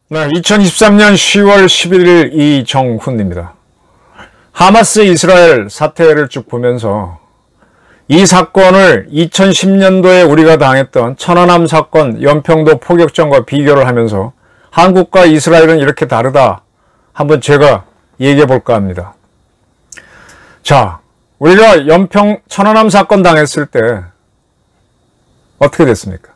네, 2023년 10월 11일 이정훈입니다. 하마스 이스라엘 사태를 쭉 보면서 이 사건을 2010년도에 우리가 당했던 천안함 사건, 연평도 포격전과 비교를 하면서 한국과 이스라엘은 이렇게 다르다. 한번 제가 얘기해 볼까 합니다. 자, 우리가 천안함 사건 당했을 때 어떻게 됐습니까?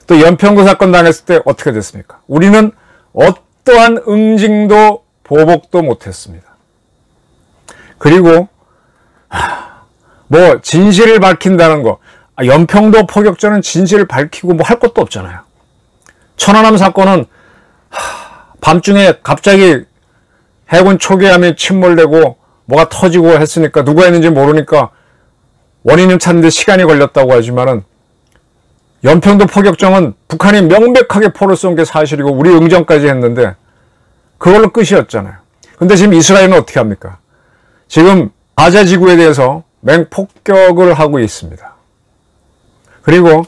또 연평도 사건 당했을 때 어떻게 됐습니까? 우리는 어떠한 응징도 보복도 못했습니다. 그리고 뭐 진실을 밝힌다는 거, 연평도 포격전은 진실을 밝히고 뭐 할 것도 없잖아요. 천안함 사건은 밤중에 갑자기 해군 초기함이 침몰되고 뭐가 터지고 했으니까 누가 했는지 모르니까 원인은 찾는데 시간이 걸렸다고 하지만은 연평도 포격전은 북한이 명백하게 포를 쏜 게 사실이고 우리 응정까지 했는데 그걸로 끝이었잖아요. 근데 지금 이스라엘은 어떻게 합니까? 지금 가자 지구에 대해서 맹폭격을 하고 있습니다. 그리고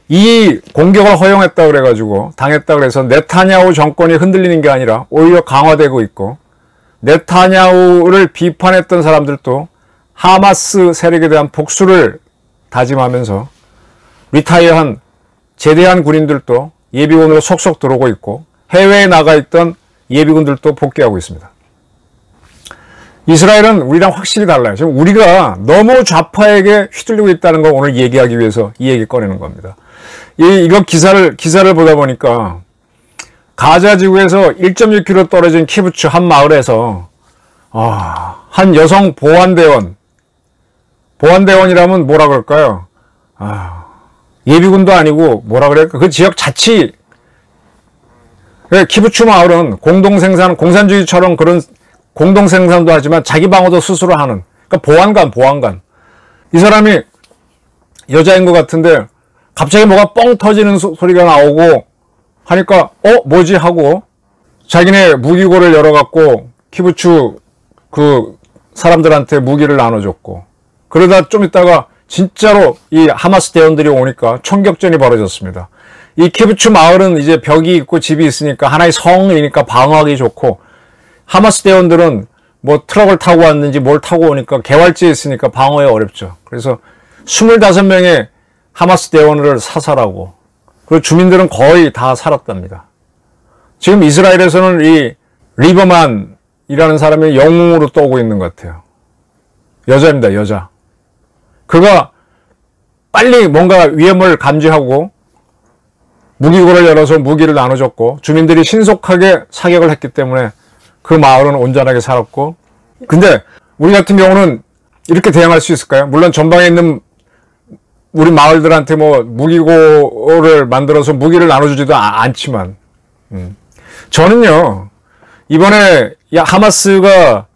이 공격을 허용했다 그래가지고 당했다 그래서 네타냐후 정권이 흔들리는 게 아니라 오히려 강화되고 있고, 네타냐후를 비판했던 사람들도 하마스 세력에 대한 복수를 다짐하면서 리타이어한 제대한 군인들도 예비군으로 속속 들어오고 있고, 해외에 나가 있던 예비군들도 복귀하고 있습니다. 이스라엘은 우리랑 확실히 달라요. 지금 우리가 너무 좌파에게 휘둘리고 있다는 걸 오늘 얘기하기 위해서 이 얘기 꺼내는 겁니다. 이거 기사를 보다 보니까 가자 지구에서 1.6km 떨어진 키부츠 한 마을에서 한 여성 보안대원이라면 뭐라 그럴까요? 예비군도 아니고 뭐라 그럴까? 그 지역 자치, 키부츠 마을은 공산주의처럼 그런 공동생산도 하지만 자기 방어도 스스로 하는, 그러니까 보안관. 이 사람이 여자인 것 같은데 갑자기 뭐가 뻥 터지는 소리가 나오고 하니까 뭐지 하고 자기네 무기고를 열어갖고 키부츠 그 사람들한테 무기를 나눠줬고, 그러다 좀 있다가 진짜로 이 하마스 대원들이 오니까 총격전이 벌어졌습니다. 이 키부츠 마을은 이제 벽이 있고 집이 있으니까 하나의 성이니까 방어하기 좋고, 하마스 대원들은 뭐 트럭을 타고 왔는지 뭘 타고 오니까 개활지에 있으니까 방어에 어렵죠. 그래서 25명의 하마스 대원을 사살하고, 그리고 주민들은 거의 다 살았답니다. 지금 이스라엘에서는 이 리버만이라는 사람이 영웅으로 떠오고 있는 것 같아요. 여자입니다, 여자. 그가 빨리 뭔가 위험을 감지하고 무기고를 열어서 무기를 나눠줬고, 주민들이 신속하게 사격을 했기 때문에 그 마을은 온전하게 살았고. 근데 우리 같은 경우는 이렇게 대응할 수 있을까요? 물론 전방에 있는 우리 마을들한테 뭐 무기고를 만들어서 무기를 나눠주지도 않지만, 저는요, 이번에 하마스가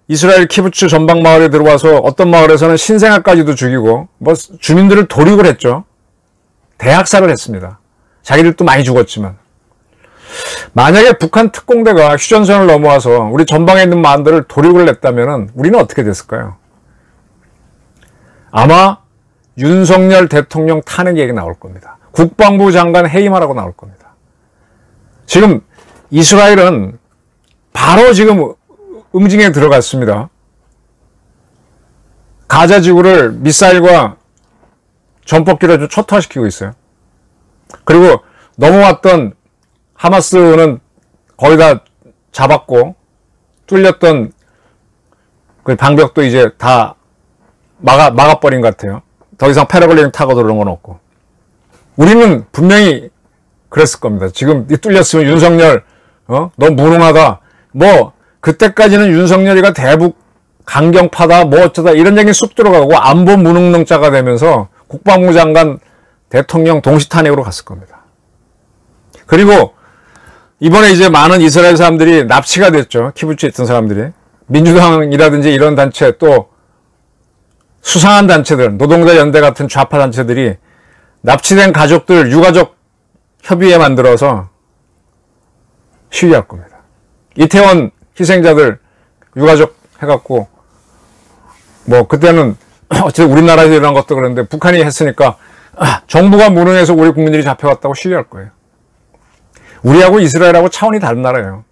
이스라엘 키부츠 전방 마을에 들어와서 어떤 마을에서는 신생아까지도 죽이고 뭐 주민들을 도륙을 했죠. 대학살을 했습니다. 자기들도 많이 죽었지만. 만약에 북한 특공대가 휴전선을 넘어와서 우리 전방에 있는 마을들을 도륙을 했다면 우리는 어떻게 됐을까요? 아마 윤석열 대통령 탄핵 얘기 나올 겁니다. 국방부 장관 해임하라고 나올 겁니다. 지금 이스라엘은 바로 지금 응징에 들어갔습니다. 가자 지구를 미사일과 전폭기로 초토화시키고 있어요. 그리고 넘어왔던 하마스는 거의 다 잡았고, 뚫렸던 그 방벽도 이제 다 막아버린 것 같아요. 더 이상 패러글링 타고 들어오는 건 없고. 우리는 분명히 그랬을 겁니다. 지금 뚫렸으면 윤석열, 너 무능하다. 뭐, 그때까지는 윤석열이가 대북 강경파다, 뭐 어쩌다 이런 얘기 쑥 들어가고 안보 무능능자가 되면서 국방부 장관, 대통령 동시탄핵으로 갔을 겁니다. 그리고 이번에 이제 많은 이스라엘 사람들이 납치가 됐죠. 키부츠에 있던 사람들이. 민주당이라든지 이런 단체, 또 수상한 단체들, 노동자 연대 같은 좌파 단체들이 납치된 가족들 유가족 협의회 만들어서 시위할 겁니다. 이태원 희생자들 유가족 해갖고 뭐 그때는 어쨌든 우리나라에서 일어난 것도 그런데 북한이 했으니까 정부가 무능해서 우리 국민들이 잡혀갔다고 시위할 거예요. 우리하고 이스라엘하고 차원이 다른 나라예요.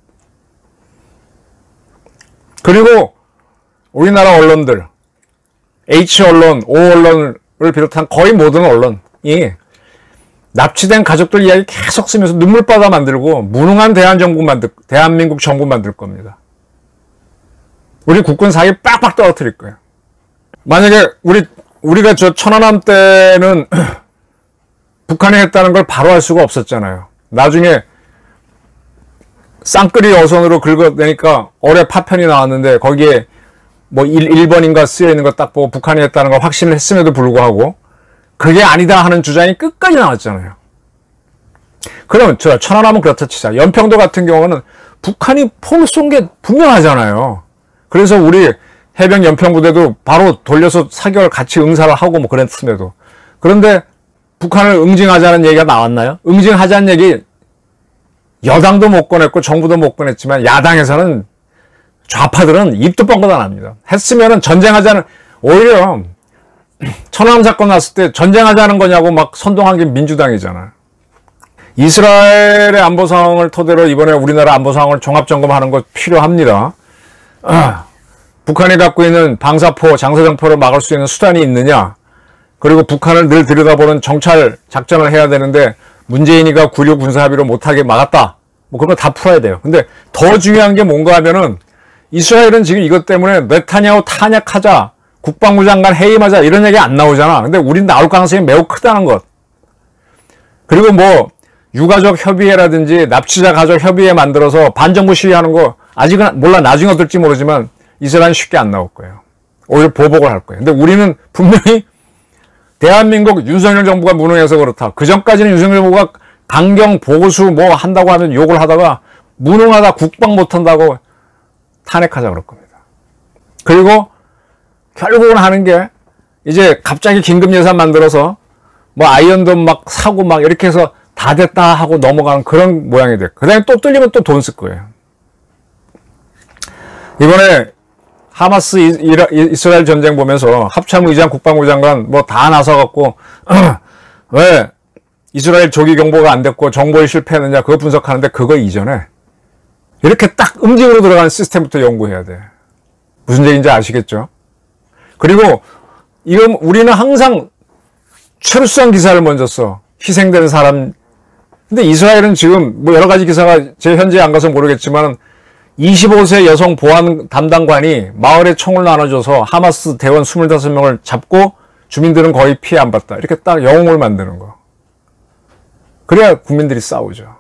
그리고 우리나라 언론들, H언론, O언론을 비롯한 거의 모든 언론이 납치된 가족들 이야기 계속 쓰면서 눈물바다 만들고 무능한 대한민국 정부 만들 겁니다. 우리 국군 사기 빡빡 떨어뜨릴 거예요. 만약에 우리가 저 천안함 때는 북한이 했다는 걸 바로 알 수가 없었잖아요. 나중에 쌍끌이 어선으로 긁어내니까 어뢰 파편이 나왔는데 거기에 뭐 1번인가 쓰여 있는 거 딱 보고 북한이 했다는 걸 확신을 했음에도 불구하고 그게 아니다 하는 주장이 끝까지 나왔잖아요. 그러면 저 천안함은 그렇다 치자. 연평도 같은 경우는 북한이 폼 쏜 게 분명하잖아요. 그래서 우리 해병 연평부대도 바로 돌려서 사격을 같이 응사를 하고 뭐 그랬음에도. 그런데 북한을 응징하자는 얘기가 나왔나요? 응징하자는 얘기 여당도 못 꺼냈고 정부도 못 꺼냈지만 야당에서는 좌파들은 입도 뻥긋 안 합니다. 했으면은 전쟁하자는, 오히려 천안함 사건 났을 때 전쟁하자는 거냐고 막 선동한 게 민주당이잖아. 이스라엘의 안보 상황을 토대로 이번에 우리나라 안보 상황을 종합점검하는 것 필요합니다. 북한이 갖고 있는 방사포, 장사정포를 막을 수 있는 수단이 있느냐, 그리고 북한을 늘 들여다보는 정찰 작전을 해야 되는데 문재인이가 9.16 군사합의로 못하게 막았다, 뭐 그런 거 다 풀어야 돼요. 근데 더 중요한 게 뭔가 하면은 이스라엘은 지금 이것 때문에 네타냐후 탄핵하자, 국방부 장관 해임하자 이런 얘기 안 나오잖아. 근데 우린 나올 가능성이 매우 크다는 것. 그리고 뭐 유가족 협의회라든지 납치자 가족 협의회 만들어서 반정부 시위하는 거 아직은 몰라, 나중에 어떨지 모르지만 이스라엘은 쉽게 안 나올 거예요. 오히려 보복을 할 거예요. 근데 우리는 분명히 대한민국 윤석열 정부가 무능해서 그렇다. 그 전까지는 윤석열 정부가 강경 보수 뭐 한다고 하면 욕을 하다가 무능하다, 국방 못한다고 탄핵하자 그럴 겁니다. 그리고 결국은 하는 게 이제 갑자기 긴급 예산 만들어서 뭐 아이언돔 막 사고 막 이렇게 해서 다 됐다 하고 넘어가는 그런 모양이 돼. 그 다음에 또 뚫리면 또 돈 쓸 거예요. 이번에 하마스 이스라엘 전쟁 보면서 합참의장 국방부 장관 뭐 다 나서갖고 왜 이스라엘 조기 경보가 안 됐고 정보에 실패했느냐 그거 분석하는데, 그거 이전에 이렇게 딱 음직으로 들어가는 시스템부터 연구해야 돼. 무슨 얘기인지 아시겠죠? 그리고 이건 우리는 항상 철수한 기사를 먼저 써. 희생되는 사람. 근데 이스라엘은 지금 뭐 여러 가지 기사가 제 현지에 안 가서 모르겠지만 25세 여성 보안 담당관이 마을에 총을 나눠줘서 하마스 대원 25명을 잡고 주민들은 거의 피해 안 봤다. 이렇게 딱 영웅을 만드는 거. 그래야 국민들이 싸우죠.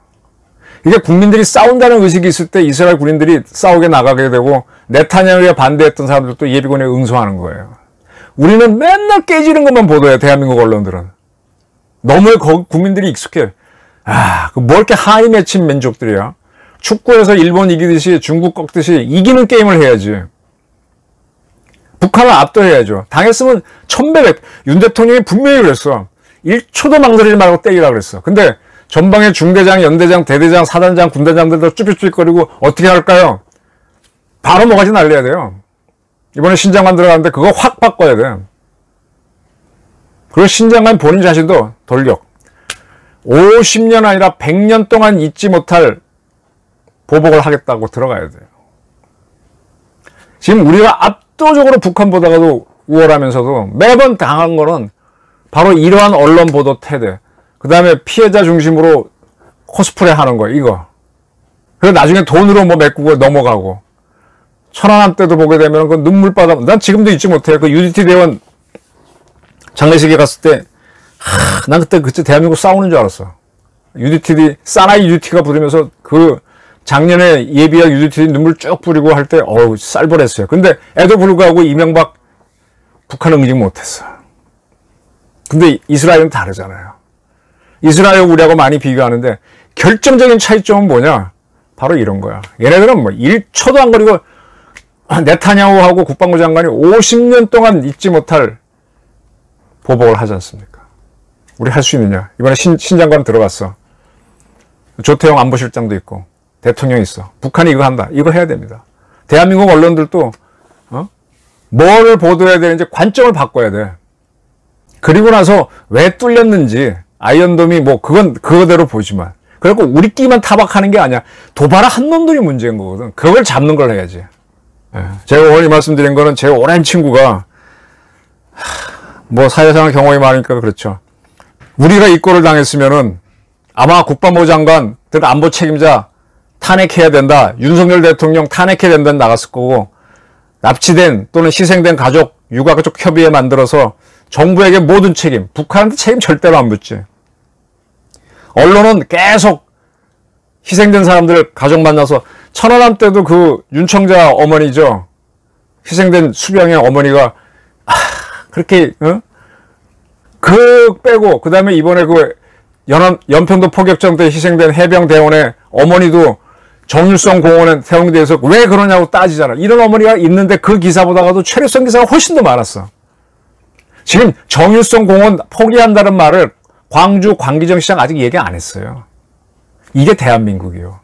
이게 국민들이 싸운다는 의식이 있을 때 이스라엘 군인들이 싸우게 나가게 되고 네타냐후에 반대했던 사람들도 예비군에 응수하는 거예요. 우리는 맨날 깨지는 것만 보도해요. 대한민국 언론들은. 너무 국민들이 익숙해. 뭐 이렇게 하이 맺힌 민족들이야. 축구에서 일본 이기듯이 중국 꺾듯이 이기는 게임을 해야지. 북한을 압도해야죠. 당했으면 1100. 윤 대통령이 분명히 그랬어. 1초도 망설이지 말고 때리라 그랬어. 근데 전방에 중대장, 연대장, 대대장, 사단장, 군단장들도 쭈삣쭈삣거리고 어떻게 할까요? 바로 뭐가지 날려야 돼요. 이번에 신장관 들어가는데 그거 확 바꿔야 돼. 그리고 신장관 본인 자신도 돌격. 50년 아니라 100년 동안 잊지 못할 보복을 하겠다고 들어가야 돼요. 지금 우리가 압도적으로 북한보다도 우월하면서도 매번 당한 거는 바로 이러한 언론 보도 태대. 그 다음에 피해자 중심으로 코스프레 하는 거, 이거. 그래서 나중에 돈으로 뭐 메꾸고 넘어가고. 천안함 때도 보게 되면 그 눈물바다, 난 지금도 잊지 못해. 그 UDT 대원 장례식에 갔을 때, 난 그때 대한민국 싸우는 줄 알았어. UDT, 사나이 UDT가 부르면서 그 작년에 예비역 UDT 눈물 쭉 뿌리고 할 때, 쌀벌했어요. 근데 애도 불구하고 이명박 북한 응징 못했어. 근데 이스라엘은 다르잖아요. 이스라엘 우리하고 많이 비교하는데 결정적인 차이점은 뭐냐? 바로 이런 거야. 얘네들은 뭐 1초도 안 걸리고 네타냐후하고 국방부 장관이 50년 동안 잊지 못할 보복을 하지 않습니까? 우리 할 수 있느냐? 이번에 신 장관 들어갔어. 조태용 안보실장도 있고 대통령이 있어. 북한이 이거 한다. 이거 해야 됩니다. 대한민국 언론들도 뭐를 보도해야 되는지 관점을 바꿔야 돼. 그리고 나서 왜 뚫렸는지 아이언돔이 뭐 그건 그거대로 보지만, 그리고 우리끼리만 타박하는 게 아니야. 도발을 한 놈들이 문제인 거거든. 그걸 잡는 걸 해야지. 예. 제가 오늘 말씀드린 거는 제 오랜 친구가 뭐 사회생활 경험이 많으니까 그렇죠. 우리가 입고를 당했으면은 아마 국방부 장관, 안보 책임자 탄핵해야 된다, 윤석열 대통령 탄핵해야 된다는 나갔을 거고, 납치된 또는 희생된 가족, 유가족 협의회 만들어서 정부에게 모든 책임, 북한한테 책임 절대로 안 묻지. 언론은 계속 희생된 사람들 가족 만나서, 천안함 때도 그 윤청자 어머니죠. 희생된 수병의 어머니가 그렇게 그 빼고, 그 다음에 이번에 그 연평도 포격전 때 희생된 해병대원의 어머니도 정일성 공원에 태용돼서 왜 그러냐고 따지잖아. 이런 어머니가 있는데 그 기사보다가도 최루성 기사가 훨씬 더 많았어. 지금 정일성 공원 포기한다는 말을 광주 광기정 시장 아직 얘기 안 했어요. 이게 대한민국이요.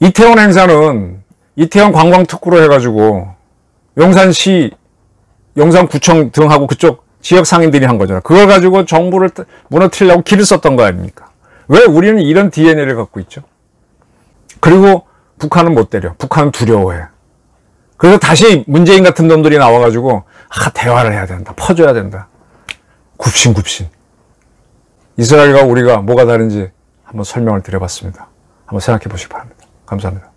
이태원 행사는 이태원 관광특구로 해가지고 용산시, 용산구청 등하고 그쪽 지역 상인들이 한 거잖아. 그걸 가지고 정부를 무너뜨리려고 길을 썼던 거 아닙니까? 왜 우리는 이런 DNA를 갖고 있죠? 그리고 북한은 못 때려. 북한은 두려워해. 그래서 다시 문재인 같은 놈들이 나와가지고 대화를 해야 된다. 퍼줘야 된다. 굽신굽신. 이스라엘과 우리가 뭐가 다른지 한번 설명을 드려봤습니다. 한번 생각해 보시기 바랍니다. 감사합니다.